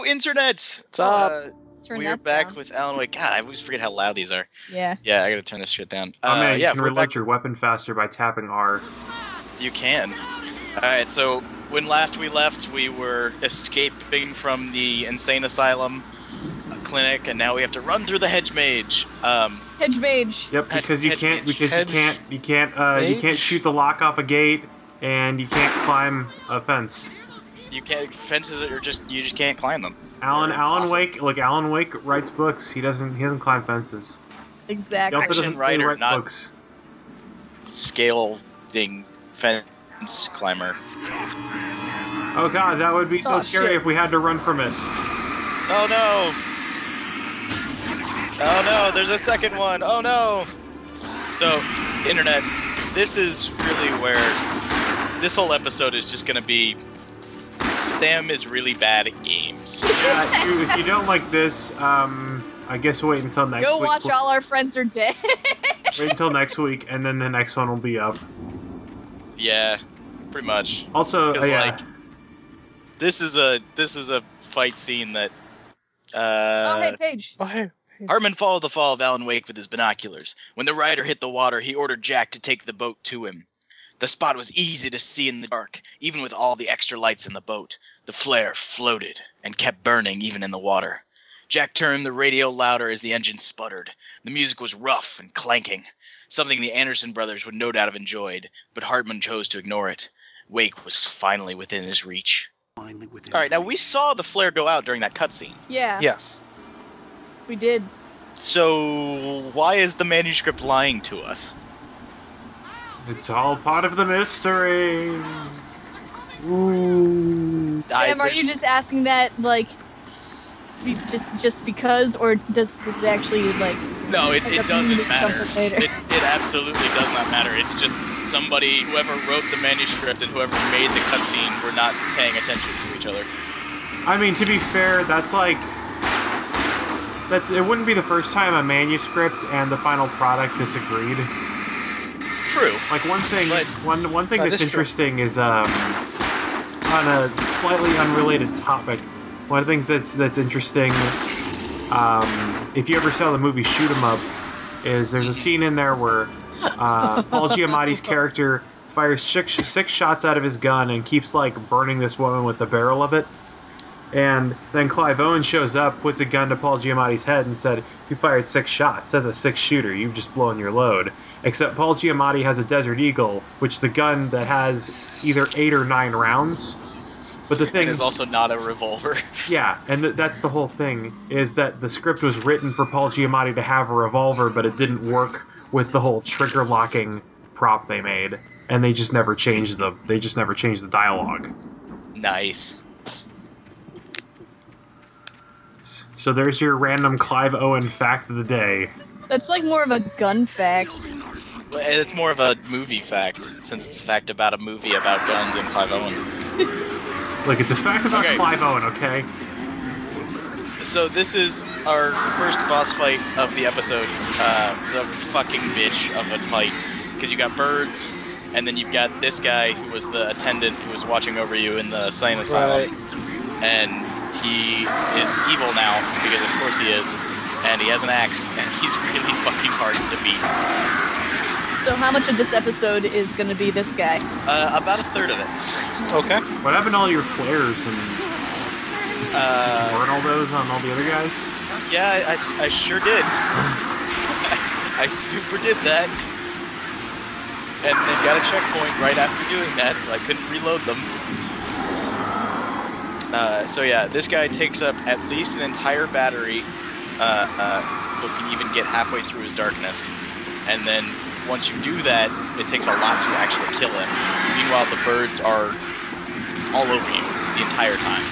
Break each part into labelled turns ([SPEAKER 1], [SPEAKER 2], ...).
[SPEAKER 1] internet!
[SPEAKER 2] What's up?
[SPEAKER 1] We're back with Alan Wake. God, I always forget how loud these are.
[SPEAKER 3] Yeah.
[SPEAKER 1] Yeah, I gotta turn this shit down.
[SPEAKER 4] You can reload your weapon faster by tapping R.
[SPEAKER 1] You can. Alright, so when last we left, we were escaping from the insane asylum clinic, and now we have to run through the hedge mage.
[SPEAKER 3] Hedge mage.
[SPEAKER 4] Yep, because you can't shoot the lock off a gate, and you can't climb a fence.
[SPEAKER 1] You can't. Fences are you just can't climb them.
[SPEAKER 4] Alan Wake writes books. He doesn't climb fences.
[SPEAKER 3] Exactly.
[SPEAKER 4] He also doesn't
[SPEAKER 1] writer,
[SPEAKER 4] write
[SPEAKER 1] not
[SPEAKER 4] books.
[SPEAKER 1] Scale-ing fence climber.
[SPEAKER 4] Oh god, that would be so scary if we had to run from it.
[SPEAKER 1] Oh no! Oh no, there's a second one! Oh no! So, internet, this is really where this whole episode is just gonna be Sam is really bad at games.
[SPEAKER 4] Yeah, if you don't like this, I guess wait until next week.
[SPEAKER 3] Go watch All Our Friends Are Dead.
[SPEAKER 4] Wait until next week, and then the next one will be up.
[SPEAKER 1] Yeah, pretty much.
[SPEAKER 4] Also,
[SPEAKER 1] like, this is a fight scene that.
[SPEAKER 3] Oh hey, Paige.
[SPEAKER 2] Oh hey.
[SPEAKER 1] Hartman followed the fall of Alan Wake with his binoculars. When the rider hit the water, he ordered Jack to take the boat to him. The spot was easy to see in the dark, even with all the extra lights in the boat. The flare floated and kept burning even in the water. Jack turned the radio louder as the engine sputtered. The music was rough and clanking, something the Anderson brothers would no doubt have enjoyed, but Hartman chose to ignore it. Wake was finally within his reach. Alright, now we saw the flare go out during that cutscene.
[SPEAKER 3] Yeah.
[SPEAKER 2] Yes.
[SPEAKER 3] We did.
[SPEAKER 1] So, why is the manuscript lying to us?
[SPEAKER 4] It's all part of the mystery. Ooh.
[SPEAKER 3] Sam, are you just asking that, like, just because, or does it actually, like...
[SPEAKER 1] No, it doesn't matter.
[SPEAKER 3] Later?
[SPEAKER 1] It absolutely does not matter. It's just somebody, whoever wrote the manuscript and whoever made the cutscene were not paying attention to each other.
[SPEAKER 4] I mean, to be fair, it wouldn't be the first time a manuscript and the final product disagreed.
[SPEAKER 1] True.
[SPEAKER 4] Like one thing that's interesting is on a slightly unrelated topic. One of the things that's interesting, if you ever saw the movie Shoot 'Em Up, is there's a scene in there where Paul Giamatti's character fires six shots out of his gun and keeps like burning this woman with the barrel of it. And then Clive Owen shows up, puts a gun to Paul Giamatti's head and said, "You fired 6 shots. As a 6-shooter, you've just blown your load." Except Paul Giamatti has a Desert Eagle, which is a gun that has either 8 or 9 rounds. But the thing
[SPEAKER 1] is also not a revolver.
[SPEAKER 4] Yeah, and that's the whole thing, is that the script was written for Paul Giamatti to have a revolver, but it didn't work with the whole trigger locking prop they made, and they just never changed the dialogue.
[SPEAKER 1] Nice.
[SPEAKER 4] So there's your random Clive Owen fact of the day.
[SPEAKER 3] That's like more of a gun fact.
[SPEAKER 1] It's more of a movie fact, since it's a fact about a movie about guns and Clive Owen.
[SPEAKER 4] Look, it's a fact about Clive Owen, okay?
[SPEAKER 1] So this is our first boss fight of the episode. It's a fucking bitch of a fight, because you got birds, and then you've got this guy who was the attendant who was watching over you in the insane asylum.
[SPEAKER 2] Right.
[SPEAKER 1] And he is evil now, because of course he is, and he has an axe, and he's really fucking hard to beat.
[SPEAKER 3] So how much of this episode is going to be this guy?
[SPEAKER 1] About a third of it.
[SPEAKER 2] Okay.
[SPEAKER 4] What happened to all your flares? And did you burn all those on all the other guys?
[SPEAKER 1] Yeah, I sure did. I super did that. And then got a checkpoint right after doing that, so I couldn't reload them. So yeah, this guy takes up at least an entire battery, but can even get halfway through his darkness. And then once you do that, it takes a lot to actually kill him. Meanwhile, the birds are all over you the entire time.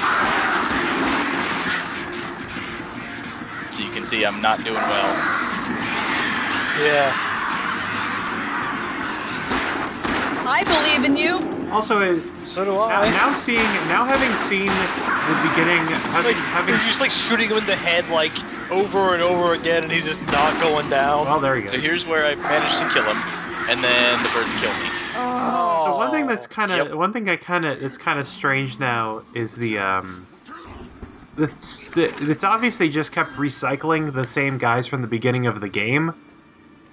[SPEAKER 1] So you can see I'm not doing well.
[SPEAKER 2] Yeah.
[SPEAKER 3] I believe in you.
[SPEAKER 4] Also,
[SPEAKER 2] so do I.
[SPEAKER 4] Now having seen the beginning,
[SPEAKER 2] you're just like shooting him in the head like over and over again, and he's just not going down.
[SPEAKER 4] Well, there you go.
[SPEAKER 1] So here's where I managed to kill him, and then the birds kill me.
[SPEAKER 4] Oh. So one thing that's kind of it's kind of strange now is the it's obvious they just kept recycling the same guys from the beginning of the game.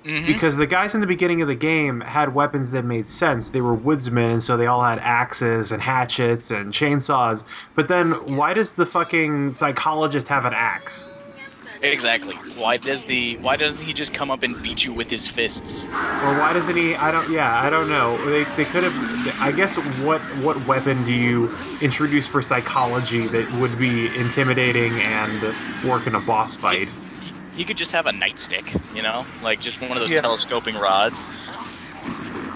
[SPEAKER 1] Mm-hmm.
[SPEAKER 4] Because the guys in the beginning of the game had weapons that made sense. They were woodsmen, and so they all had axes and hatchets and chainsaws. But then, why does the fucking psychologist have an axe?
[SPEAKER 1] Exactly. Why doesn't he just come up and beat you with his fists?
[SPEAKER 4] Or why doesn't he? I don't know. They could have. I guess what weapon do you introduce for psychology that would be intimidating and work in a boss fight?
[SPEAKER 1] He could just have a nightstick, you know, like just one of those telescoping rods.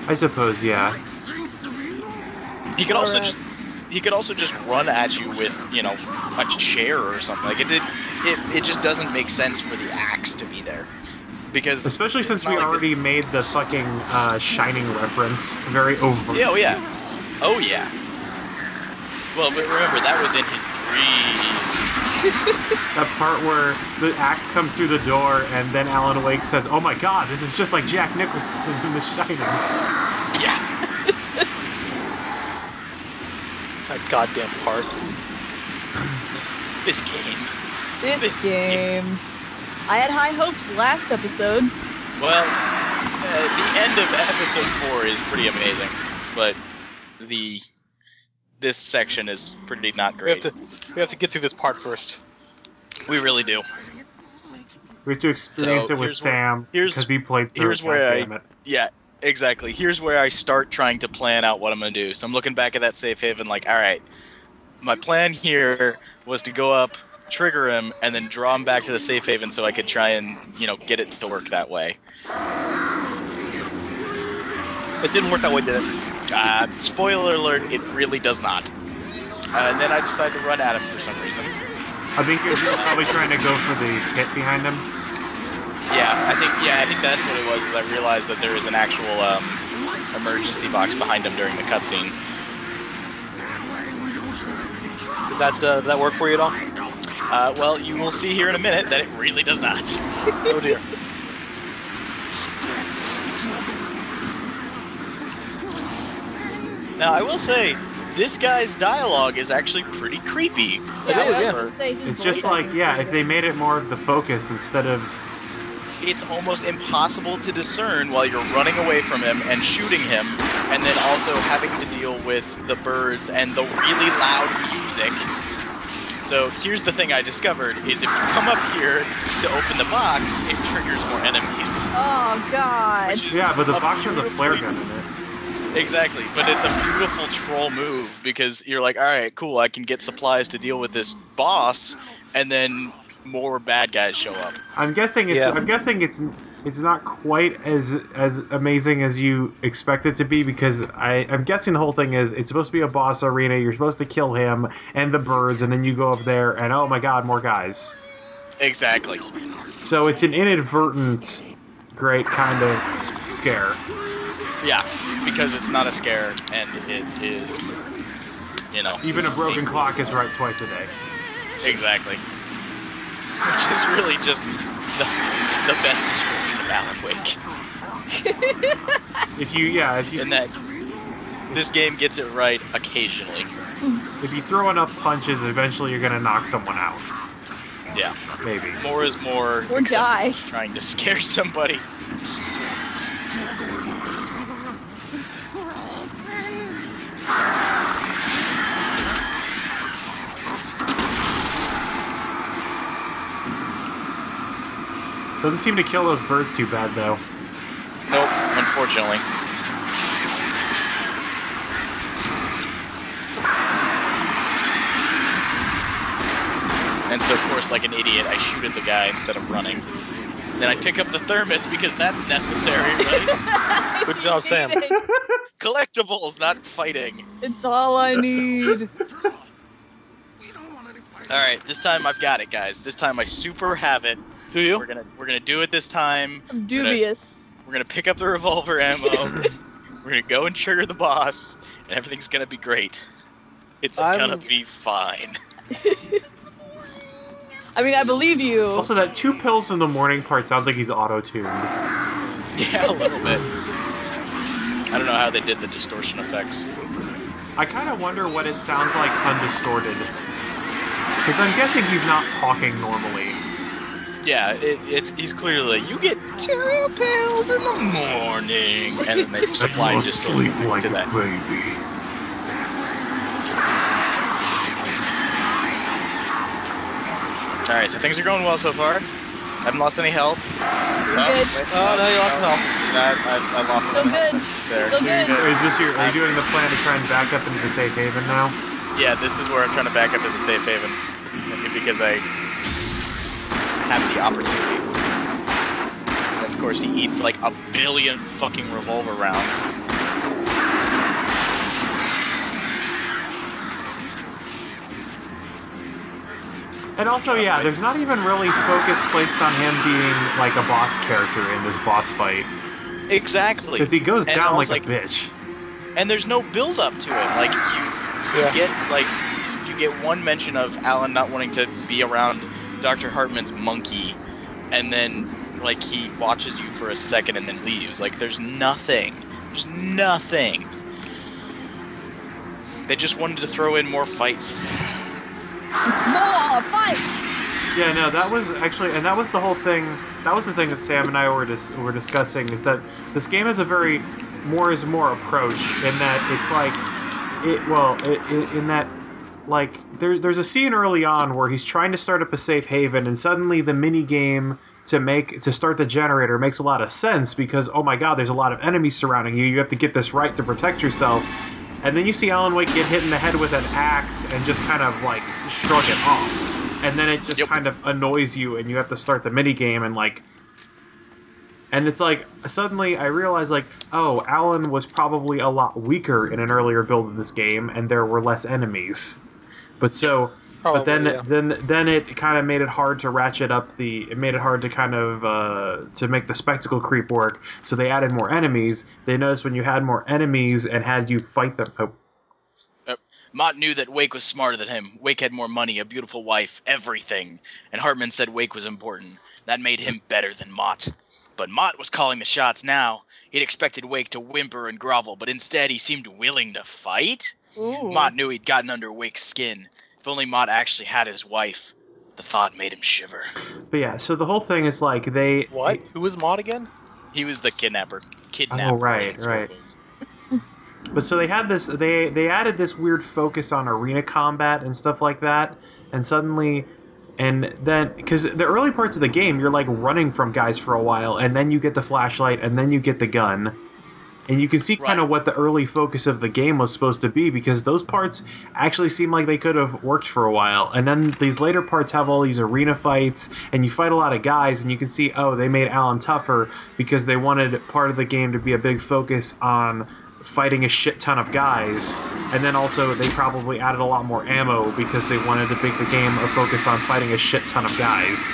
[SPEAKER 4] I suppose, yeah.
[SPEAKER 1] He could also just run at you with, you know, a chair or something. Like it just doesn't make sense for the axe to be there, because
[SPEAKER 4] especially since we already made the fucking Shining reference very overt.
[SPEAKER 1] Yeah, oh yeah. Well, but remember, that was in his dreams.
[SPEAKER 4] That part where the axe comes through the door and then Alan Wake says, "Oh my God, this is just like Jack Nicholson in The Shining."
[SPEAKER 1] Yeah.
[SPEAKER 2] That goddamn part.
[SPEAKER 1] This game.
[SPEAKER 3] This game. I had high hopes last episode.
[SPEAKER 1] Well, the end of episode 4 is pretty amazing, but this section is pretty not great.
[SPEAKER 2] We have to get through this part first.
[SPEAKER 1] We really do.
[SPEAKER 4] We have to experience it with Sam because he played through
[SPEAKER 1] it. Yeah, exactly. Here's where I start trying to plan out what I'm going to do. So I'm looking back at that safe haven like, all right, my plan here was to go up, trigger him, and then draw him back to the safe haven so I could try and, you know, get it to work that way.
[SPEAKER 2] It didn't work that way, did it?
[SPEAKER 1] Spoiler alert, it really does not. And then I decided to run at him for some reason.
[SPEAKER 4] I think you're probably trying to go for the kit behind him.
[SPEAKER 1] Yeah, I think that's what it was. Is I realized that there was an actual emergency box behind him during the cutscene.
[SPEAKER 2] Did that work for you at all?
[SPEAKER 1] Well, you will see here in a minute that it really does not.
[SPEAKER 2] Oh dear.
[SPEAKER 1] Now, I will say, this guy's dialogue is actually pretty creepy.
[SPEAKER 4] It's just like, if they made it more of the focus instead of...
[SPEAKER 1] It's almost impossible to discern while you're running away from him and shooting him, and then also having to deal with the birds and the really loud music. So here's the thing I discovered, is if you come up here to open the box, it triggers more enemies.
[SPEAKER 3] Oh, God.
[SPEAKER 4] Yeah, but the box has a flare gun in it.
[SPEAKER 1] Exactly, but it's a beautiful troll move, because you're like, all right, cool, I can get supplies to deal with this boss, and then more bad guys show up.
[SPEAKER 4] I'm guessing it's not quite as amazing as you expect it to be, because I'm guessing the whole thing is it's supposed to be a boss arena, you're supposed to kill him and the birds, and then you go up there and oh my God, more guys.
[SPEAKER 1] Exactly.
[SPEAKER 4] So it's an inadvertent great kind of scare.
[SPEAKER 1] Yeah, because it's not a scare, and it is, you know...
[SPEAKER 4] Even a broken clock is right twice a day.
[SPEAKER 1] Exactly. Which is really just the best description of Alan Wake. if you... And that this game gets it right occasionally.
[SPEAKER 4] If you throw enough punches, eventually you're going to knock someone out.
[SPEAKER 1] Yeah.
[SPEAKER 4] Maybe.
[SPEAKER 1] More is more.
[SPEAKER 3] Or die.
[SPEAKER 1] Trying to scare somebody.
[SPEAKER 4] Doesn't seem to kill those birds too bad, though.
[SPEAKER 1] Nope, unfortunately. And so, of course, like an idiot, I shoot at the guy instead of running. Then I pick up the thermos because that's necessary, right?
[SPEAKER 2] Good job, Sam.
[SPEAKER 1] Collectibles, not fighting.
[SPEAKER 3] It's all I need.
[SPEAKER 1] Alright, this time I've got it, guys. This time I super have it.
[SPEAKER 2] Do you?
[SPEAKER 1] We're gonna do it this time.
[SPEAKER 3] I'm dubious.
[SPEAKER 1] We're gonna pick up the revolver ammo. We're gonna go and trigger the boss, and everything's gonna be great. It's gonna be fine.
[SPEAKER 3] I mean, I believe you.
[SPEAKER 4] Also, that 2 pills in the morning part sounds like he's auto-tuned.
[SPEAKER 1] Yeah, a little bit. I don't know how they did the distortion effects.
[SPEAKER 4] I kind of wonder what it sounds like undistorted. Because I'm guessing he's not talking normally.
[SPEAKER 1] Yeah, he's clearly like, you get 2 pills in the morning, and then they just apply just
[SPEAKER 4] sleep like a baby.
[SPEAKER 1] All right, so things are going well so far. I haven't lost any health.
[SPEAKER 3] Good.
[SPEAKER 2] Oh no, you lost some health.
[SPEAKER 1] I lost
[SPEAKER 3] Still
[SPEAKER 1] some
[SPEAKER 3] good.
[SPEAKER 1] health there.
[SPEAKER 3] Still good.
[SPEAKER 4] Are you doing the plan to try and back up into the safe haven now?
[SPEAKER 1] Yeah, this is where I'm trying to back up to the safe haven because I have the opportunity. And of course, he eats like 1 billion fucking revolver rounds.
[SPEAKER 4] And also, yeah, there's not even really focus placed on him being like a boss character in this boss fight.
[SPEAKER 1] Exactly.
[SPEAKER 4] Because he goes down like
[SPEAKER 1] a
[SPEAKER 4] bitch.
[SPEAKER 1] And there's no build up to it. Like you get one mention of Alan not wanting to be around Dr. Hartman's monkey, and then like he watches you for a second and then leaves. Like there's nothing. There's nothing. They just wanted to throw in more fights.
[SPEAKER 3] More fights!
[SPEAKER 4] Yeah, no, that was actually, and that was the whole thing. That was the thing that Sam and I were discussing, is that this game has a very more is more approach in that it's like, in that, like, there's a scene early on where he's trying to start up a safe haven, and suddenly the mini game to start the generator makes a lot of sense because, oh my god, there's a lot of enemies surrounding you. You have to get this right to protect yourself. And then you see Alan Wake get hit in the head with an axe and just kind of, like, shrug it off. And then it just kind of annoys you and you have to start the minigame and, like... And it's like, suddenly I realized, like, oh, Alan was probably a lot weaker in an earlier build of this game and there were less enemies. But so...
[SPEAKER 2] Probably,
[SPEAKER 4] but then it kind of made it hard to ratchet up it made it hard to kind of to make the spectacle creep work. So they added more enemies. They noticed when you had more enemies and had you fight them.
[SPEAKER 1] Mott knew that Wake was smarter than him. Wake had more money, a beautiful wife, everything. And Hartman said Wake was important. That made him better than Mott. But Mott was calling the shots now. He'd expected Wake to whimper and grovel, but instead he seemed willing to fight.
[SPEAKER 3] Ooh.
[SPEAKER 1] Mott knew he'd gotten under Wake's skin. If only Mott actually had his wife. The thought made him shiver.
[SPEAKER 4] But yeah, so the whole thing is like they...
[SPEAKER 2] What? Who was Mott again?
[SPEAKER 1] He was the kidnapper.
[SPEAKER 4] Oh, right. But so they had this... They added this weird focus on arena combat and stuff like that. And suddenly... And then... Because the early parts of the game, you're like running from guys for a while. And then you get the flashlight. And then you get the gun. And you can see kind of what the early focus of the game was supposed to be, because those parts actually seem like they could have worked for a while. And then these later parts have all these arena fights, and you fight a lot of guys, and you can see, oh, they made Alan tougher because they wanted part of the game to be a big focus on fighting a shit ton of guys. And then also they probably added a lot more ammo because they wanted to make the game a focus on fighting a shit ton of guys.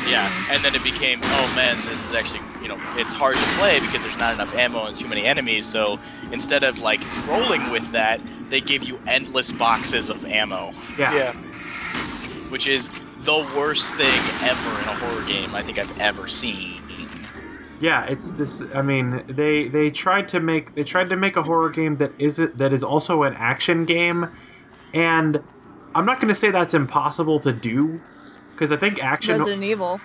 [SPEAKER 1] Yeah, and then it became, oh man, this is actually, it's hard to play because there's not enough ammo and too many enemies, so instead of, like, rolling with that, they give you endless boxes of ammo.
[SPEAKER 4] Yeah.
[SPEAKER 1] Which is the worst thing ever in a horror game I think I've ever seen.
[SPEAKER 4] Yeah, it's this, I mean, they tried to make a horror game that is also an action game, and I'm not going to say that's impossible to do, because I think action...
[SPEAKER 3] Resident Evil.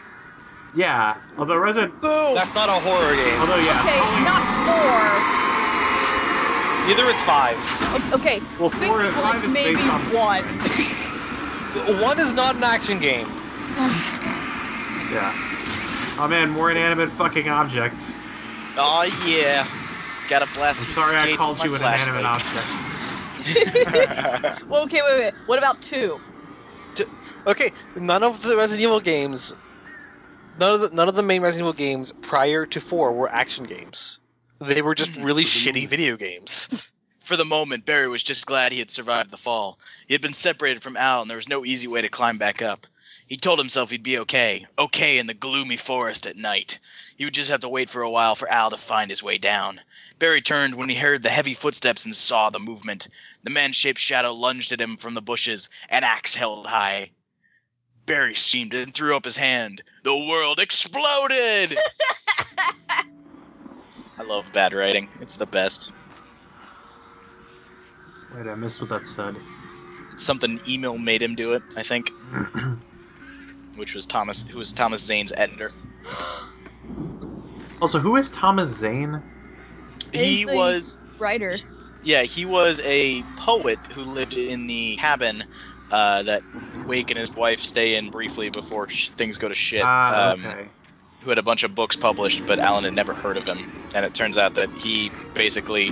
[SPEAKER 4] Yeah, although Resident...
[SPEAKER 3] Boom!
[SPEAKER 2] That's not a horror game.
[SPEAKER 4] Although, yeah.
[SPEAKER 3] Okay, not 4.
[SPEAKER 2] Neither is 5.
[SPEAKER 3] Okay,
[SPEAKER 4] well, 5 is
[SPEAKER 3] maybe
[SPEAKER 4] based on...
[SPEAKER 3] 1.
[SPEAKER 2] 1 is not an action game.
[SPEAKER 4] Yeah. Oh man, more inanimate fucking objects.
[SPEAKER 1] Oh yeah. Gotta blast
[SPEAKER 4] I'm
[SPEAKER 1] through
[SPEAKER 4] sorry
[SPEAKER 1] these
[SPEAKER 4] I
[SPEAKER 1] gates
[SPEAKER 4] called
[SPEAKER 1] with
[SPEAKER 4] you
[SPEAKER 1] my
[SPEAKER 4] an inanimate
[SPEAKER 1] flashlight.
[SPEAKER 4] object.
[SPEAKER 3] Well, okay, wait. What about 2?
[SPEAKER 2] Okay, none of the Resident Evil games, none of the main Resident Evil games prior to 4 were action games. They were just really shitty video games.
[SPEAKER 1] For the moment, Barry was just glad he had survived the fall. He had been separated from Al, and there was no easy way to climb back up. He told himself he'd be okay in the gloomy forest at night. He would just have to wait for a while for Al to find his way down. Barry turned when he heard the heavy footsteps and saw the movement. The man-shaped shadow lunged at him from the bushes, an axe held high. Barry screamed and threw up his hand. The world exploded! I love bad writing. It's the best.
[SPEAKER 4] Wait, I missed what that said.
[SPEAKER 1] something email made him do it, I think. Which was Thomas, who was Thomas Zane's editor.
[SPEAKER 4] Also, who is Thomas Zane?
[SPEAKER 1] He was
[SPEAKER 3] writer.
[SPEAKER 1] Yeah, he was a poet who lived in the cabin that Wake and his wife stay in briefly before things go to shit.
[SPEAKER 4] Okay.
[SPEAKER 1] Who had a bunch of books published, but Alan had never heard of him. And it turns out that he basically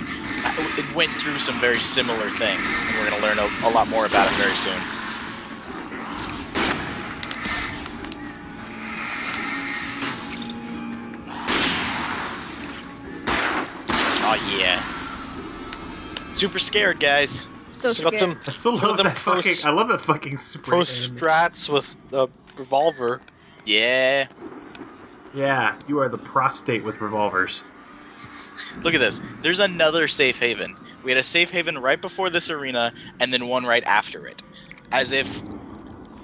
[SPEAKER 1] went through some very similar things, and we're going to learn a lot more about him very soon. Oh yeah. Super scared, guys.
[SPEAKER 3] So
[SPEAKER 2] Got
[SPEAKER 3] scared.
[SPEAKER 2] them,
[SPEAKER 4] I still love that fucking. I love that fucking super.
[SPEAKER 2] pro strats with a revolver.
[SPEAKER 1] Yeah.
[SPEAKER 4] Yeah, you are the prostate with revolvers.
[SPEAKER 1] Look at this. There's another safe haven. We had a safe haven right before this arena, and then one right after it. As if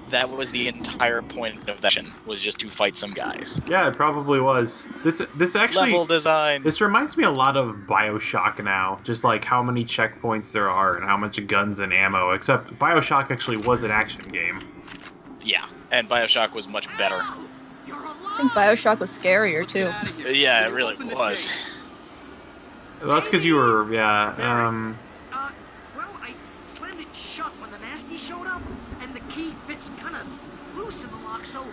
[SPEAKER 1] that was the entire point of that mission, was just to fight some guys.
[SPEAKER 4] Yeah, it probably was. This actually
[SPEAKER 1] Level design.
[SPEAKER 4] This reminds me a lot of BioShock now, just like how many checkpoints there are and how much guns and ammo. Except BioShock actually was an action game.
[SPEAKER 1] Yeah, and BioShock was much better.
[SPEAKER 3] I think Bioshock was scarier too.
[SPEAKER 1] Yeah, it really was.
[SPEAKER 4] Well, that's because you were, yeah.
[SPEAKER 5] Well, I slammed it shut when the nasty showed up, and the key fits kind of loose in the lock, so,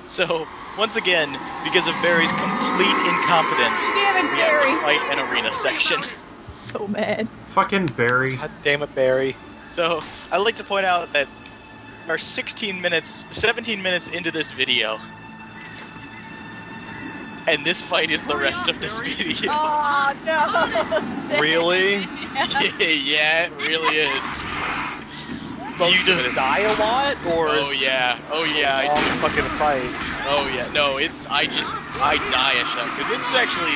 [SPEAKER 1] So, once again, because of Barry's complete incompetence,
[SPEAKER 3] Damn it,
[SPEAKER 1] we have
[SPEAKER 3] Barry.
[SPEAKER 1] to fight an arena section.
[SPEAKER 3] So mad.
[SPEAKER 4] Fucking Barry.
[SPEAKER 2] God damn it, Barry.
[SPEAKER 1] So, I'd like to point out that our 17 minutes into this video, and this fight is the rest of this video.
[SPEAKER 3] Oh no!
[SPEAKER 2] Really?
[SPEAKER 1] Yeah, it really is.
[SPEAKER 2] Do you
[SPEAKER 1] Most of
[SPEAKER 2] just
[SPEAKER 1] it.
[SPEAKER 2] die a lot, or
[SPEAKER 1] Oh yeah, I
[SPEAKER 2] long
[SPEAKER 1] do.
[SPEAKER 2] fucking fight?
[SPEAKER 1] Oh yeah, no, I die a shot, because this is actually,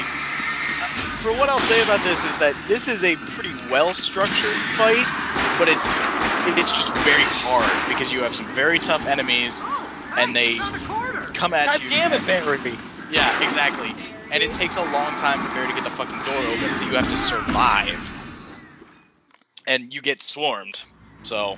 [SPEAKER 1] for what I'll say about this is that this is a pretty well-structured fight, but it's just very hard, because you have some very tough enemies, and they come at
[SPEAKER 2] God
[SPEAKER 1] you.
[SPEAKER 2] damn it, Barry!
[SPEAKER 1] Yeah, exactly. And it takes a long time for Barry to get the fucking door open, so you have to survive. And you get swarmed, so...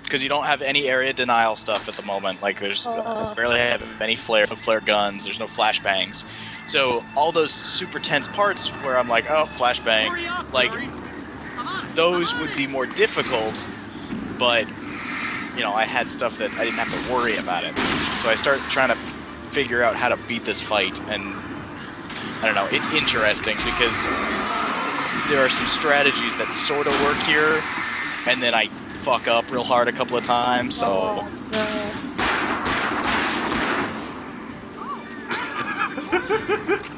[SPEAKER 1] Because you don't have any area denial stuff at the moment. Like, there's barely have any flare guns, there's no flashbangs. So, all those super tense parts where I'm like, oh, flashbang, like, those would be more difficult, but, you know, I had stuff that I didn't have to worry about it. So I started trying to figure out how to beat this fight, and I don't know, it's interesting because there are some strategies that sort of work here, and then I fuck up real hard a couple of times, so...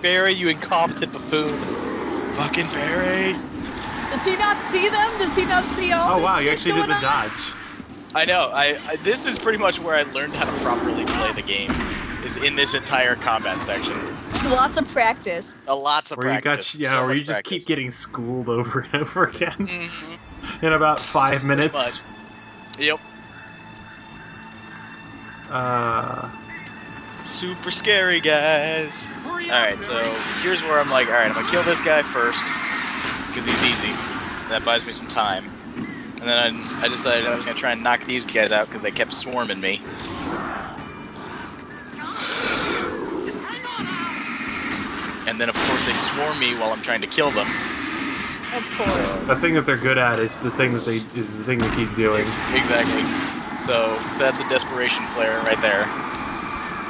[SPEAKER 2] Barry, you incompetent buffoon.
[SPEAKER 1] Fucking Barry!
[SPEAKER 3] Does he not see them? Does he not see all
[SPEAKER 4] Oh
[SPEAKER 3] this
[SPEAKER 4] wow, you
[SPEAKER 3] shit
[SPEAKER 4] actually did
[SPEAKER 3] going
[SPEAKER 4] the
[SPEAKER 3] on?
[SPEAKER 4] dodge.
[SPEAKER 1] I know, I this is pretty much where I learned how to properly play the game, is in this entire combat section.
[SPEAKER 3] Lots of practice.
[SPEAKER 1] Lots of practice.
[SPEAKER 4] Where
[SPEAKER 1] much
[SPEAKER 4] you just
[SPEAKER 1] practice.
[SPEAKER 4] keep getting schooled over and over again
[SPEAKER 1] Mm-hmm.
[SPEAKER 4] in about 5 minutes.
[SPEAKER 1] Much. Yep. Super scary, guys. Alright, so here's where I'm like, alright, I'm gonna kill this guy first, because he's easy. That buys me some time. And then I decided I was gonna try and knock these guys out because they kept swarming me. And then of course they swarm me while I'm trying to kill them.
[SPEAKER 3] Of course.
[SPEAKER 4] The thing that they're good at is the thing that they keep doing.
[SPEAKER 1] Exactly. So that's a desperation flare right there.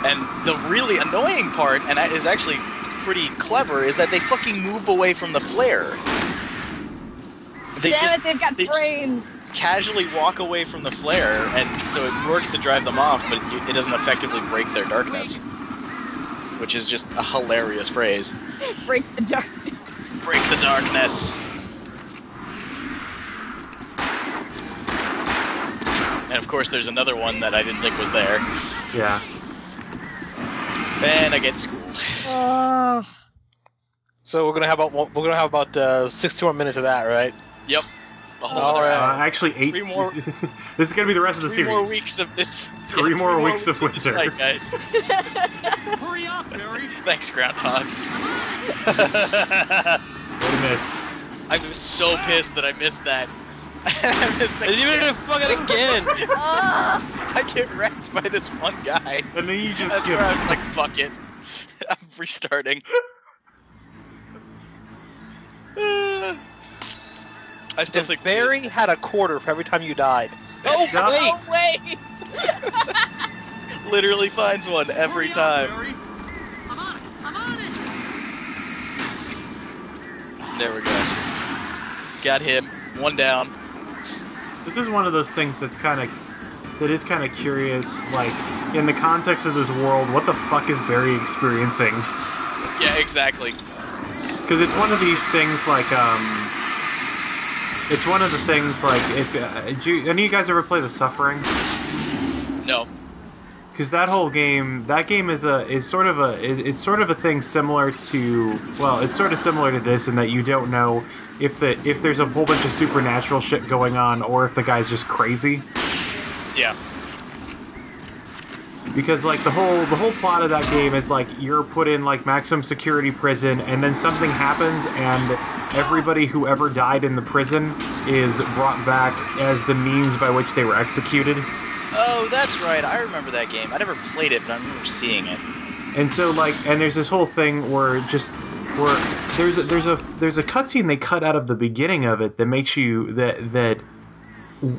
[SPEAKER 1] And the really annoying part, and that is actually pretty clever, is that they fucking move away from the flare. They've got
[SPEAKER 3] brains.
[SPEAKER 1] Casually walk away from the flare, and so it works to drive them off, but it doesn't effectively break their darkness. Which is just a hilarious phrase.
[SPEAKER 3] Break the darkness.
[SPEAKER 1] Break the darkness. And of course, there's another one that I didn't think was there.
[SPEAKER 4] Yeah.
[SPEAKER 1] And I get schooled.
[SPEAKER 3] Oh.
[SPEAKER 2] So we're gonna have about 6 more minutes of that, right?
[SPEAKER 1] Yep. The whole
[SPEAKER 2] All
[SPEAKER 1] other
[SPEAKER 2] right.
[SPEAKER 1] hour.
[SPEAKER 4] Actually, 8.
[SPEAKER 1] 3 more.
[SPEAKER 4] This is gonna be the rest of the
[SPEAKER 1] Three
[SPEAKER 4] series.
[SPEAKER 1] more weeks of this.
[SPEAKER 4] 3 more weeks of
[SPEAKER 1] this
[SPEAKER 4] winter.
[SPEAKER 1] fight, guys.
[SPEAKER 5] hurry up, Barry.
[SPEAKER 1] Thanks, Groundhog.
[SPEAKER 4] What a miss.
[SPEAKER 1] I was so pissed that I missed that. I missed
[SPEAKER 2] And even if fuck it again.
[SPEAKER 1] I get wrecked by this one guy.
[SPEAKER 4] And then you just
[SPEAKER 1] That's where I was like, fuck it. I'm restarting. I still think
[SPEAKER 2] Barry had a quarter for every time you died.
[SPEAKER 1] Oh,
[SPEAKER 2] wait!
[SPEAKER 1] Literally finds one every time.
[SPEAKER 5] I'm on it. I'm on it.
[SPEAKER 1] There we go. Got him. One down.
[SPEAKER 4] This is one of those things that is kind of curious. Like, in the context of this world, what the fuck is Barry experiencing?
[SPEAKER 1] Yeah, exactly.
[SPEAKER 4] Because it's one of these things like it's one of the things like if any of you guys ever play The Suffering?
[SPEAKER 1] No.
[SPEAKER 4] Because that game is sort of a thing similar to, well, it's sort of similar to this in that you don't know if there's a whole bunch of supernatural shit going on or if the guy's just crazy.
[SPEAKER 1] Yeah.
[SPEAKER 4] Because like the whole plot of that game is like you're put in like maximum security prison and then something happens and everybody who ever died in the prison is brought back as the means by which they were executed.
[SPEAKER 1] Oh, that's right. I remember that game. I never played it, but I remember seeing it.
[SPEAKER 4] And so like, and there's this whole thing where there's a cutscene they cut out of the beginning of it that makes you that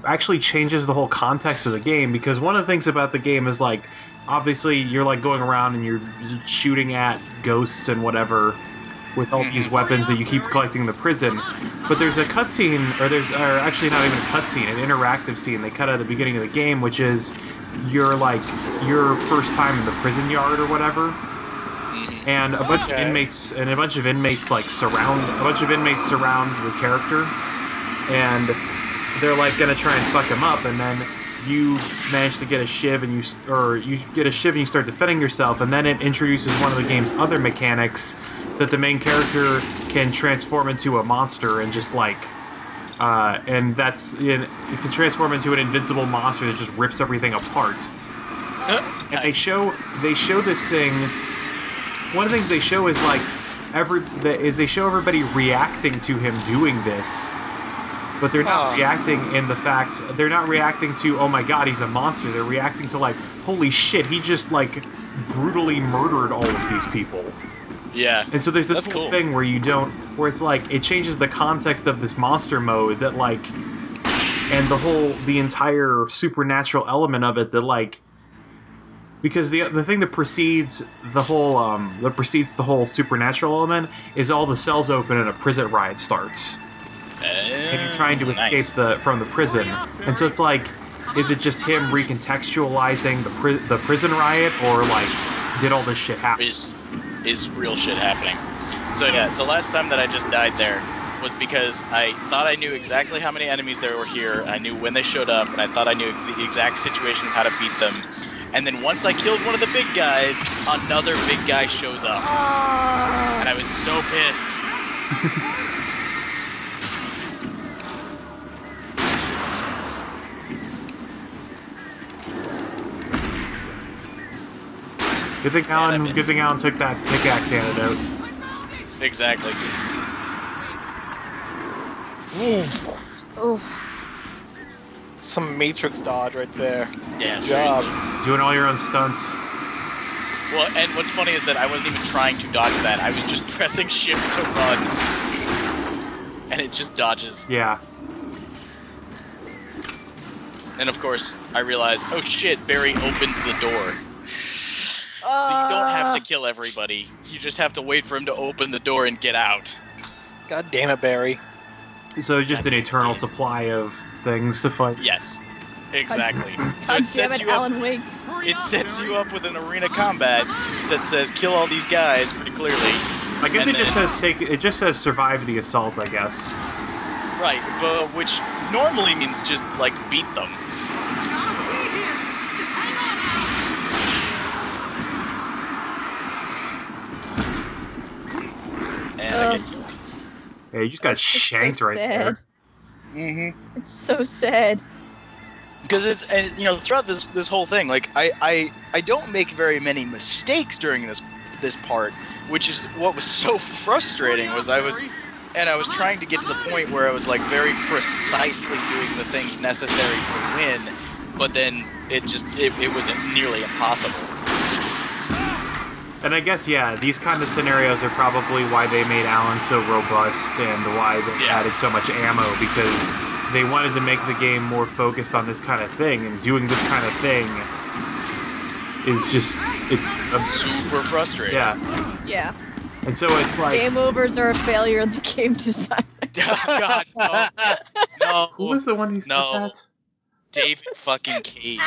[SPEAKER 4] actually changes the whole context of the game, because one of the things about the game is like obviously you're like going around and you're shooting at ghosts and whatever with all these weapons that you keep collecting in the prison. But there's a cutscene, or actually not even a cutscene, an interactive scene they cut out at the beginning of the game, which is your first time in the prison yard or whatever, and a bunch of inmates like surround your character, and they're like gonna try and fuck him up, and then you manage to get a shiv and you start defending yourself, and then it introduces one of the game's other mechanics that the main character can transform into a monster and just like and it can transform into an invincible monster that just rips everything apart. And nice. they show this thing. One of the things they show is like they show everybody reacting to him doing this. But they're not reacting they're not reacting to, oh my god, he's a monster. They're reacting to like, holy shit, he just like brutally murdered all of these people.
[SPEAKER 1] Yeah.
[SPEAKER 4] And so there's this whole thing where where it's like, it changes the context of this monster mode that like, and the entire supernatural element of it that like, because the thing that precedes the whole supernatural element is all the cells open and a prison riot starts. And you're trying to escape from the prison, and so it's like, is it just him recontextualizing the prison riot, or like did all this shit happen?
[SPEAKER 1] Is real shit happening? So yeah, so last time that I just died there was because I thought I knew exactly how many enemies there were here. I knew when they showed up, and I thought I knew the exact situation of how to beat them. And then once I killed one of the big guys, another big guy shows up, and I was so pissed.
[SPEAKER 4] Good thing Alan took that pickaxe antidote.
[SPEAKER 1] Exactly.
[SPEAKER 3] Oh.
[SPEAKER 2] Some Matrix dodge right there.
[SPEAKER 1] Yeah, seriously.
[SPEAKER 4] Doing all your own stunts.
[SPEAKER 1] Well, and what's funny is that I wasn't even trying to dodge that. I was just pressing shift to run. And it just dodges.
[SPEAKER 4] Yeah.
[SPEAKER 1] And of course, I realized, oh shit, Barry opens the door. So you don't have to kill everybody. You just have to wait for him to open the door and get out.
[SPEAKER 2] God damn it, Barry.
[SPEAKER 4] So just an eternal supply of things to fight.
[SPEAKER 1] Yes, exactly. So
[SPEAKER 3] God
[SPEAKER 1] it sets
[SPEAKER 3] damn it,
[SPEAKER 1] you up.
[SPEAKER 3] Alan Wake.
[SPEAKER 1] It sets you up with an arena combat that says kill all these guys pretty clearly.
[SPEAKER 4] I guess it just says survive the assault, I guess.
[SPEAKER 1] Right, but which normally means just like beat them. And I get killed.
[SPEAKER 4] Yeah, you just got shanked so right there.
[SPEAKER 1] Mm-hmm.
[SPEAKER 3] It's so sad.
[SPEAKER 1] Because it's, and you know, throughout this whole thing, like I don't make very many mistakes during this part, which is what was so frustrating. Was I was and I was trying to get to the point where I was like very precisely doing the things necessary to win, but then it was nearly impossible.
[SPEAKER 4] And I guess, yeah, these kind of scenarios are probably why they made Alan so robust and why they added so much ammo, because they wanted to make the game more focused on this kind of thing, and doing this kind of thing is just, it's
[SPEAKER 1] super frustrating.
[SPEAKER 4] Yeah.
[SPEAKER 3] Yeah.
[SPEAKER 4] And so it's like...
[SPEAKER 3] Game overs are a failure of the game design.
[SPEAKER 1] Oh, God, no.
[SPEAKER 4] Who was the one who said that?
[SPEAKER 1] David fucking Cage.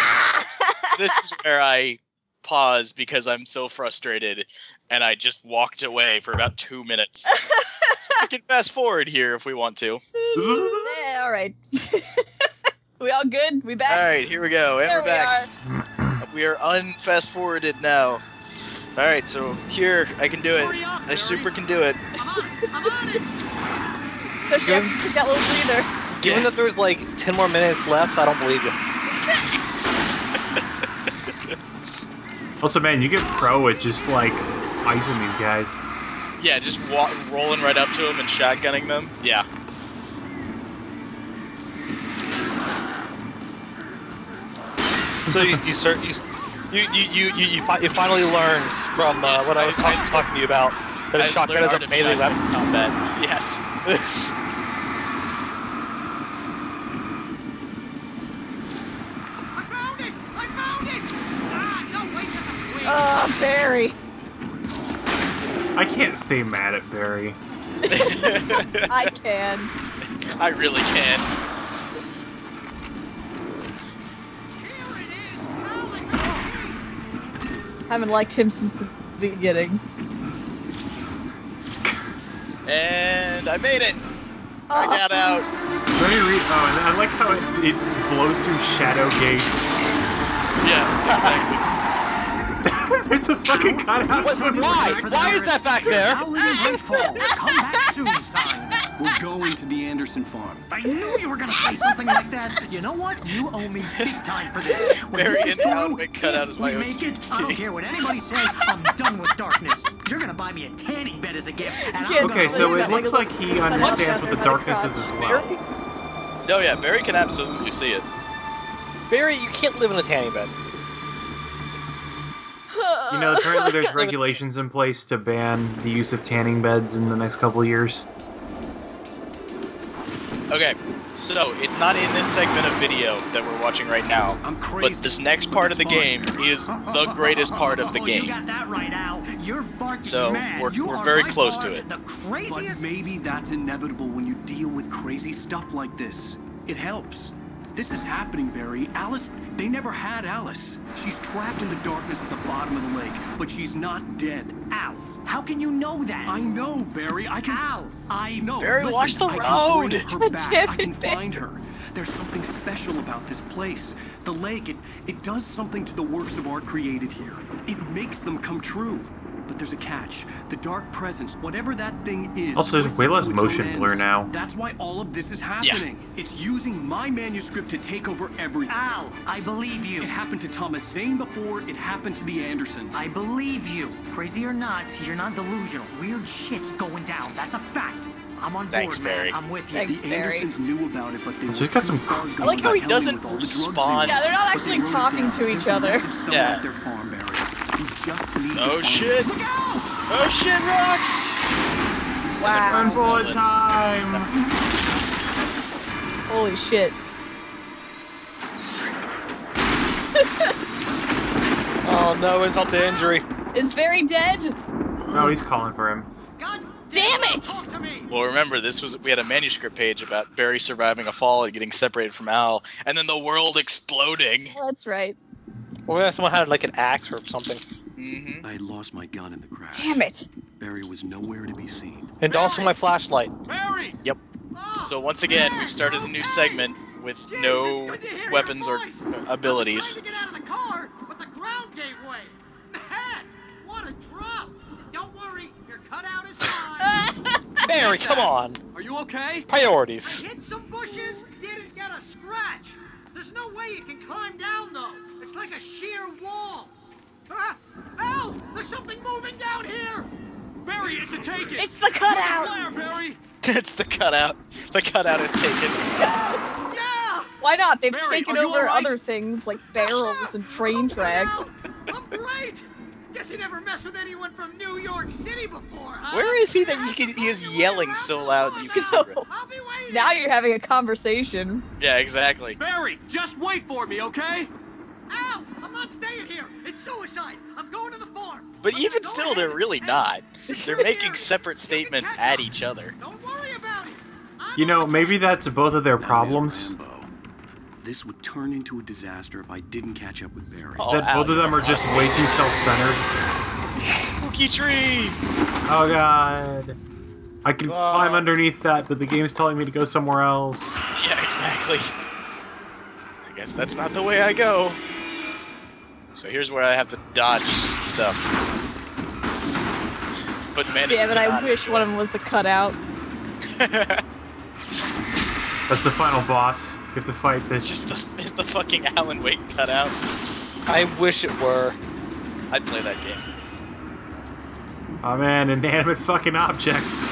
[SPEAKER 1] This is where I pause because I'm so frustrated, and I just walked away for about 2 minutes. So we can fast forward here if we want to.
[SPEAKER 3] Yeah, all right. We all good? We back?
[SPEAKER 1] All right, here we go, and
[SPEAKER 3] There
[SPEAKER 1] we're back. We are unfast forwarded now. All right, so here I can do it. I super can do it.
[SPEAKER 5] I'm on it.
[SPEAKER 3] So she have to take that little breather.
[SPEAKER 2] Given that there's like 10 more minutes left, I don't believe you.
[SPEAKER 4] Also, man, you get pro at just, like, icing these guys.
[SPEAKER 1] Yeah, just rolling right up to them and shotgunning them. Yeah.
[SPEAKER 2] So you finally learned from
[SPEAKER 1] Yes,
[SPEAKER 2] what I was talking to you about that a shotgun is a melee weapon.
[SPEAKER 1] Combat. Yes.
[SPEAKER 5] I found it! Ah, no, wait, that's a twig.
[SPEAKER 3] Oh, Barry.
[SPEAKER 4] I can't stay mad at Barry.
[SPEAKER 3] I can.
[SPEAKER 1] I really can.
[SPEAKER 5] Here it is! Now let go!
[SPEAKER 3] Haven't liked him since the beginning.
[SPEAKER 1] And I made it. I
[SPEAKER 3] Oh.
[SPEAKER 1] got out.
[SPEAKER 4] So any and I like how it blows through shadow gates.
[SPEAKER 1] Yeah, exactly.
[SPEAKER 4] There's a fucking cutout.
[SPEAKER 2] Why? Why is that back there?
[SPEAKER 6] Howling in Great Falls. Come back soon, sign. We're going to the Anderson farm. I knew you were going to say something like that. You know what? You owe me big time for this. When
[SPEAKER 1] Barry
[SPEAKER 6] this
[SPEAKER 1] and
[SPEAKER 6] through,
[SPEAKER 1] Howling cutout is my
[SPEAKER 6] we make it, I don't care what anybody says. I'm done with darkness. You're going to buy me a tanning bed as a gift. And I'm
[SPEAKER 3] can't-
[SPEAKER 6] gonna
[SPEAKER 4] Okay, so
[SPEAKER 6] live
[SPEAKER 4] it
[SPEAKER 6] that
[SPEAKER 4] looks like he understands what the darkness is as well.
[SPEAKER 1] Oh yeah, Barry can absolutely see it.
[SPEAKER 2] Barry, you can't live in a tanning bed.
[SPEAKER 4] You know, apparently there's regulations in place to ban the use of tanning beds in the next couple of years.
[SPEAKER 1] Okay, so it's not in this segment of video that we're watching right now,
[SPEAKER 6] I'm crazy.
[SPEAKER 1] but this next part of the game is the greatest part of the
[SPEAKER 6] You
[SPEAKER 1] game.
[SPEAKER 6] got that right, Al. You're barking
[SPEAKER 1] So,
[SPEAKER 6] mad.
[SPEAKER 1] we're
[SPEAKER 6] You are
[SPEAKER 1] very
[SPEAKER 6] by
[SPEAKER 1] close
[SPEAKER 6] far
[SPEAKER 1] to it.
[SPEAKER 6] The craziest.
[SPEAKER 7] But maybe that's inevitable when you deal with crazy stuff like this. It helps. This is happening, Barry. Alice, they never had Alice. She's trapped in the darkness at the bottom of the lake, but she's not dead.
[SPEAKER 6] Al, how can you know that?
[SPEAKER 7] I know, Barry. I can...
[SPEAKER 6] Al, I
[SPEAKER 7] know.
[SPEAKER 1] Barry,
[SPEAKER 7] listen,
[SPEAKER 1] watch the
[SPEAKER 7] I can
[SPEAKER 1] road!
[SPEAKER 7] bring her
[SPEAKER 3] God
[SPEAKER 7] back.
[SPEAKER 3] damn
[SPEAKER 7] I
[SPEAKER 3] it,
[SPEAKER 7] can
[SPEAKER 3] Barry.
[SPEAKER 7] find her. There's something special about this place. The lake, it does something to the works of art created here. It makes them come true. But there's a catch. The dark presence, whatever that thing is...
[SPEAKER 4] Also, there's way less
[SPEAKER 7] twists to its
[SPEAKER 4] motion
[SPEAKER 7] own
[SPEAKER 4] blur
[SPEAKER 7] ends.
[SPEAKER 4] now.
[SPEAKER 7] That's why all of this is happening. It's using my manuscript to take over everything.
[SPEAKER 6] Al, I believe you.
[SPEAKER 7] It happened to Thomas Zane before, it happened to the Andersons.
[SPEAKER 6] I believe you. Crazy or not, you're not delusional. Weird shit's going down. That's a fact. I'm on board,
[SPEAKER 1] Thanks,
[SPEAKER 6] man.
[SPEAKER 1] Barry.
[SPEAKER 6] I'm with you.
[SPEAKER 3] Thanks,
[SPEAKER 7] The
[SPEAKER 3] Barry.
[SPEAKER 7] Andersons knew about it, but they
[SPEAKER 4] So
[SPEAKER 7] were
[SPEAKER 4] he's got
[SPEAKER 7] too
[SPEAKER 4] some-
[SPEAKER 7] far
[SPEAKER 1] I
[SPEAKER 7] gone
[SPEAKER 1] like how he
[SPEAKER 7] about
[SPEAKER 1] doesn't
[SPEAKER 7] telling with all the drugs they
[SPEAKER 1] respond.
[SPEAKER 3] Yeah, they're not
[SPEAKER 7] But
[SPEAKER 3] actually
[SPEAKER 7] they wrote it
[SPEAKER 3] talking
[SPEAKER 7] down,
[SPEAKER 3] to each
[SPEAKER 7] thinking
[SPEAKER 3] other.
[SPEAKER 7] they could sell
[SPEAKER 1] Yeah.
[SPEAKER 7] out their farm, Barry. You just need
[SPEAKER 1] Oh
[SPEAKER 7] to find
[SPEAKER 1] shit!
[SPEAKER 7] them. Look out!
[SPEAKER 1] Oh shit, rocks!
[SPEAKER 3] Wow.
[SPEAKER 4] One bullet time!
[SPEAKER 3] Holy shit.
[SPEAKER 2] Oh no, insult to injury.
[SPEAKER 3] Is Barry dead?
[SPEAKER 4] Oh, he's calling for him.
[SPEAKER 5] God
[SPEAKER 3] Damn it!
[SPEAKER 5] talk to me!
[SPEAKER 1] Well, remember, we had a manuscript page about Barry surviving a fall and getting separated from Al, and then the world exploding.
[SPEAKER 3] Oh, that's right.
[SPEAKER 2] Or maybe someone had like an axe or something.
[SPEAKER 1] Mm-hmm.
[SPEAKER 7] I had lost my gun in the crash.
[SPEAKER 3] Damn it.
[SPEAKER 7] Barry was nowhere to be seen.
[SPEAKER 2] And also my flashlight.
[SPEAKER 5] Barry!
[SPEAKER 4] Yep.
[SPEAKER 5] Oh,
[SPEAKER 1] So once again, we've started a new segment with
[SPEAKER 5] Jeez,
[SPEAKER 1] no
[SPEAKER 5] it's good to hear
[SPEAKER 1] weapons
[SPEAKER 5] your
[SPEAKER 1] or
[SPEAKER 5] voice.
[SPEAKER 1] abilities.
[SPEAKER 5] I was trying to get out of the car, but the ground gave way. Man, what a drop! Don't worry, your cutout is fine.
[SPEAKER 2] Barry, come on.
[SPEAKER 7] Are you okay?
[SPEAKER 2] Priorities.
[SPEAKER 5] I hit some bushes, didn't get a scratch. There's no way you can climb down though. It's like a sheer wall. Ah, Al, there's something moving down here.
[SPEAKER 7] Barry, it's a take it!
[SPEAKER 3] It's the cutout!
[SPEAKER 7] Flare, Barry!
[SPEAKER 1] It's the cutout. The cutout is taken.
[SPEAKER 5] Yeah!
[SPEAKER 3] Why not? They've
[SPEAKER 5] Barry,
[SPEAKER 3] taken
[SPEAKER 5] are you
[SPEAKER 3] over
[SPEAKER 5] all right?
[SPEAKER 3] other things like barrels and train tracks.
[SPEAKER 5] I'm great! Guess you never messed with anyone from New York City before, huh?
[SPEAKER 1] Where is he that he is yelling so loud that you can hear it?
[SPEAKER 5] I'll be waiting!
[SPEAKER 3] Now you're having a conversation.
[SPEAKER 1] Yeah, exactly.
[SPEAKER 7] Barry, just wait for me, okay?
[SPEAKER 5] Ow! I'm not staying here! It's suicide! I'm going to the farm!
[SPEAKER 1] But
[SPEAKER 5] I'm
[SPEAKER 1] even
[SPEAKER 5] gonna go
[SPEAKER 1] still,
[SPEAKER 5] ahead
[SPEAKER 1] they're really
[SPEAKER 5] and
[SPEAKER 1] not. They're
[SPEAKER 5] secure the
[SPEAKER 1] making
[SPEAKER 5] area.
[SPEAKER 1] separate
[SPEAKER 5] You can
[SPEAKER 1] statements
[SPEAKER 5] catch
[SPEAKER 1] at
[SPEAKER 5] up.
[SPEAKER 1] each other.
[SPEAKER 5] Don't worry about it! I'm
[SPEAKER 4] You know,
[SPEAKER 5] on the
[SPEAKER 4] maybe that's both of their
[SPEAKER 7] Now,
[SPEAKER 4] problems.
[SPEAKER 7] Rambo, this would turn into a disaster if I didn't catch up with Barry.
[SPEAKER 1] Oh,
[SPEAKER 4] That both of them are just way too self-centered.
[SPEAKER 1] Spooky tree!
[SPEAKER 4] Oh god. I can climb underneath that, but the game's telling me to go somewhere else.
[SPEAKER 1] Yeah, exactly. I guess that's not the way I go. So here's where I have to dodge stuff. But man,
[SPEAKER 3] Damn it, I wish one of them was the cutout.
[SPEAKER 4] That's the final boss. You have to fight this.
[SPEAKER 1] It's the fucking Alan Wake cutout.
[SPEAKER 2] I wish it were.
[SPEAKER 1] I'd play that game.
[SPEAKER 4] Oh man, inanimate fucking objects.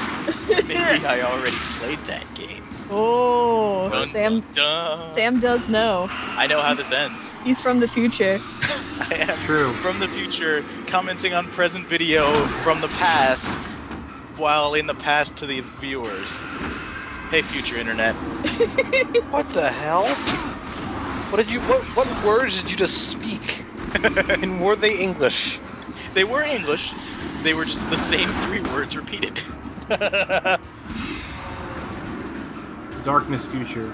[SPEAKER 1] Maybe I already played that game.
[SPEAKER 3] Oh,
[SPEAKER 1] Dun,
[SPEAKER 3] Sam.
[SPEAKER 1] dun, dun.
[SPEAKER 3] Sam does know.
[SPEAKER 1] I know how this ends.
[SPEAKER 3] He's from the future.
[SPEAKER 1] I am
[SPEAKER 4] True.
[SPEAKER 1] from the future, commenting on present video from the past, while in the past to the viewers. Hey, future internet.
[SPEAKER 2] What the hell? What words did you just speak? And were they English?
[SPEAKER 1] They were English. They were just the same 3 words repeated.
[SPEAKER 4] Darkness future.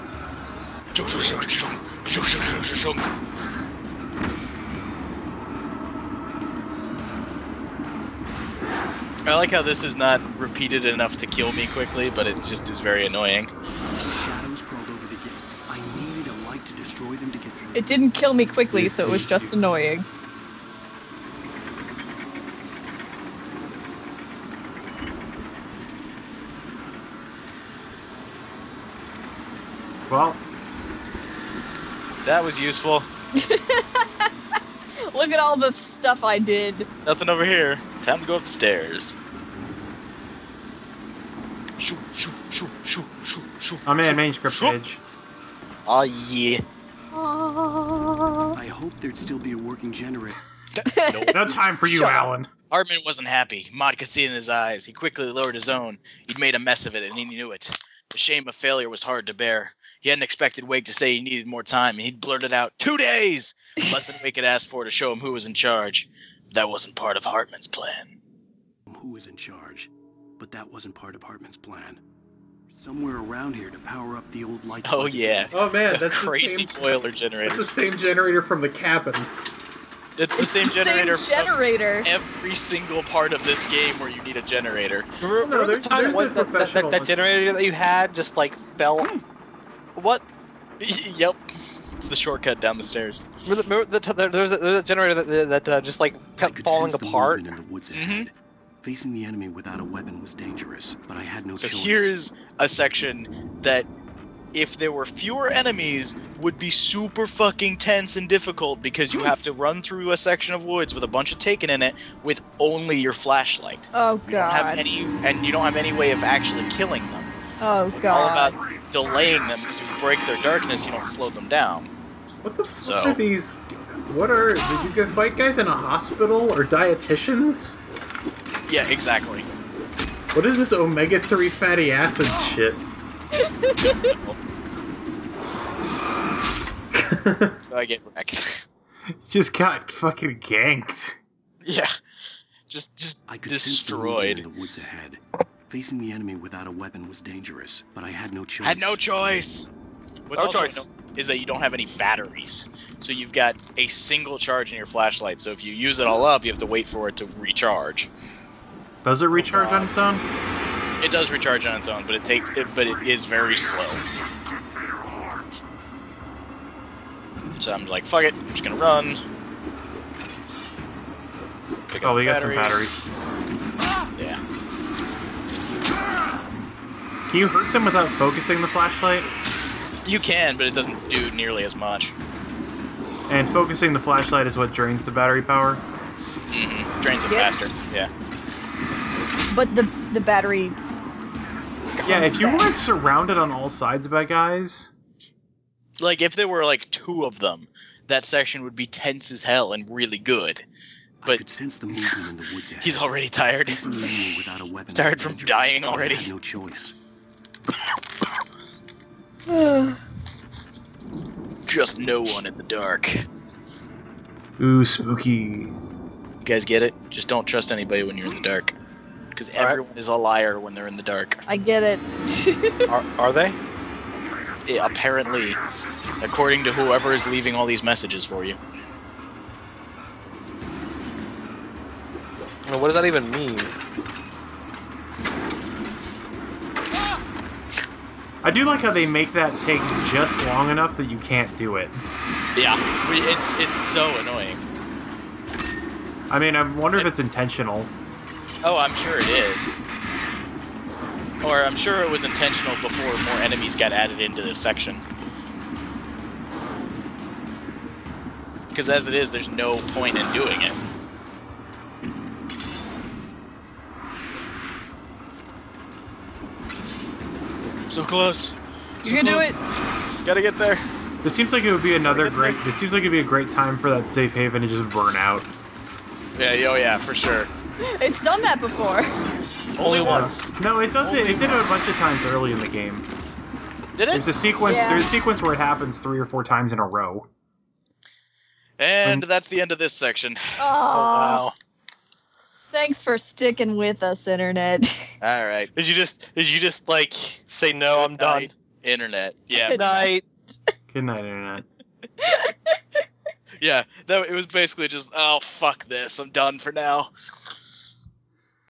[SPEAKER 1] I like how this is not repeated enough to kill me quickly, but it just is very annoying.
[SPEAKER 7] Shadows crawled over the gate. I needed a light to destroy them to get through.
[SPEAKER 3] It didn't kill me quickly, so it was just annoying.
[SPEAKER 4] Well,
[SPEAKER 1] That was useful.
[SPEAKER 3] Look at all the stuff I did.
[SPEAKER 1] Nothing over here. Time to go up the stairs. Shoo, shoo, shoo, shoo, shoo, shoo.
[SPEAKER 4] I'm in
[SPEAKER 1] shoo,
[SPEAKER 4] manuscript
[SPEAKER 1] shoo.
[SPEAKER 4] page.
[SPEAKER 1] Oh yeah.
[SPEAKER 7] I hoped there'd still be a working generator.
[SPEAKER 1] Nope.
[SPEAKER 4] No time for you,
[SPEAKER 3] Shut up.
[SPEAKER 4] Alan.
[SPEAKER 1] Hartman wasn't happy. Maud could see it in his eyes. He quickly lowered his own. He'd made a mess of it, and he knew it. The shame of failure was hard to bear. He hadn't expected Wake to say he needed more time, and he'd blurted out, 2 days! Less than Wake had asked for to show him who was in charge. That wasn't part of Hartman's plan.
[SPEAKER 7] Who was in charge? But that wasn't part of Hartman's plan. Somewhere around here to power up the old light.
[SPEAKER 1] Oh yeah.
[SPEAKER 8] Oh man,
[SPEAKER 1] The
[SPEAKER 8] that's
[SPEAKER 1] crazy
[SPEAKER 8] the same,
[SPEAKER 1] boiler generator.
[SPEAKER 8] That's the same generator from the cabin.
[SPEAKER 1] It's the same generator from
[SPEAKER 3] generator.
[SPEAKER 1] every single part of this game where you need a generator.
[SPEAKER 2] Remember
[SPEAKER 8] there's-
[SPEAKER 2] the time
[SPEAKER 8] there's
[SPEAKER 2] when
[SPEAKER 8] the professional
[SPEAKER 2] that
[SPEAKER 8] ones.
[SPEAKER 2] generator that you had just like fell? What?
[SPEAKER 1] Yep. It's the shortcut down the stairs.
[SPEAKER 2] Remember there's a generator that just like
[SPEAKER 7] I
[SPEAKER 2] kept
[SPEAKER 7] could
[SPEAKER 2] falling
[SPEAKER 7] sense the
[SPEAKER 2] apart?
[SPEAKER 7] movement in the woods
[SPEAKER 1] Mhm.
[SPEAKER 7] ahead. Facing the enemy without a weapon was dangerous, but I had no
[SPEAKER 1] So
[SPEAKER 7] choice.
[SPEAKER 1] here's a section that, if there were fewer enemies, would be super fucking tense and difficult because you have to run through a section of woods with a bunch of taken in it with only your flashlight.
[SPEAKER 3] Oh
[SPEAKER 1] You don't have
[SPEAKER 3] god.
[SPEAKER 1] any, and you don't have any way of actually killing them.
[SPEAKER 3] Oh
[SPEAKER 1] So it's all
[SPEAKER 3] god.
[SPEAKER 1] about delaying them, because if you break their darkness, you don't slow them down.
[SPEAKER 8] What the fuck
[SPEAKER 1] So-
[SPEAKER 8] are these? What are? Did you go fight guys in a hospital or dietitians?
[SPEAKER 1] Yeah, exactly.
[SPEAKER 8] What is this omega-3 fatty acids shit?
[SPEAKER 1] So I get wrecked.
[SPEAKER 4] Just got fucking ganked.
[SPEAKER 1] Yeah. Just
[SPEAKER 7] I could sense the movement
[SPEAKER 1] destroyed.
[SPEAKER 7] in the woods ahead. Facing the enemy without a weapon was dangerous, but I had no choice.
[SPEAKER 1] Had no choice. What's
[SPEAKER 2] No
[SPEAKER 1] also
[SPEAKER 2] choice.
[SPEAKER 1] is that you don't have any batteries. So you've got a single charge in your flashlight. So if you use it all up, you have to wait for it to recharge.
[SPEAKER 4] Does it recharge on its own?
[SPEAKER 1] It does recharge on its own, but it is very slow. So I'm like, fuck it, I'm just gonna run. Pick
[SPEAKER 4] Oh,
[SPEAKER 1] up
[SPEAKER 4] we
[SPEAKER 1] the
[SPEAKER 4] got some batteries.
[SPEAKER 1] Yeah.
[SPEAKER 4] Can you hurt them without focusing the flashlight?
[SPEAKER 1] You can, but it doesn't do nearly as much.
[SPEAKER 4] And focusing the flashlight is what drains the battery power?
[SPEAKER 1] Drains it
[SPEAKER 3] Yep.
[SPEAKER 1] faster. Yeah.
[SPEAKER 3] But the battery
[SPEAKER 4] Yeah, if you
[SPEAKER 3] back.
[SPEAKER 4] weren't surrounded on all sides by guys...
[SPEAKER 1] Like, if there were, like, 2 of them, that section would be tense as hell and really good.
[SPEAKER 7] I
[SPEAKER 1] But
[SPEAKER 7] could sense the movement in the woods ahead.
[SPEAKER 1] he's already tired.
[SPEAKER 7] Even me, without a weapon,
[SPEAKER 1] He's tired from dying
[SPEAKER 7] I
[SPEAKER 1] already.
[SPEAKER 7] had no choice.
[SPEAKER 1] Just no one in the dark.
[SPEAKER 4] Ooh, spooky.
[SPEAKER 1] You guys get it? Just don't trust anybody when you're in the dark. Because everyone is a liar when they're in the dark.
[SPEAKER 3] I get it.
[SPEAKER 2] Are they?
[SPEAKER 1] Yeah, apparently. According to whoever is leaving all these messages for you.
[SPEAKER 2] I mean, what does that even mean?
[SPEAKER 4] I do like how they make that take just long enough that you can't do it.
[SPEAKER 1] Yeah, it's so annoying.
[SPEAKER 4] I mean, I wonder if it's intentional.
[SPEAKER 1] Oh, I'm sure it is. Or I'm sure it was intentional before more enemies got added into this section. Because as it is, there's no point in doing it. So close.
[SPEAKER 3] You can do it.
[SPEAKER 1] Gotta get there.
[SPEAKER 4] This seems like it would be another great... This seems like it'd be a great time for that safe haven to just burn out.
[SPEAKER 1] Yeah, oh yeah, for sure.
[SPEAKER 3] It's done that before.
[SPEAKER 1] Only once.
[SPEAKER 4] No, it does it. It did it a bunch of times early in the game.
[SPEAKER 1] Did it?
[SPEAKER 4] There's a sequence.
[SPEAKER 3] Yeah.
[SPEAKER 4] There's a sequence where it happens 3 or 4 times in a row.
[SPEAKER 1] And that's the end of this section.
[SPEAKER 3] Oh,
[SPEAKER 2] wow.
[SPEAKER 3] Thanks for sticking with us, Internet.
[SPEAKER 1] All right.
[SPEAKER 2] Did you just like say no? I'm done.
[SPEAKER 1] Night, Internet. Yeah.
[SPEAKER 2] Good night.
[SPEAKER 4] Good night, Internet.
[SPEAKER 1] Yeah. It was basically just, oh, fuck this. I'm done for now.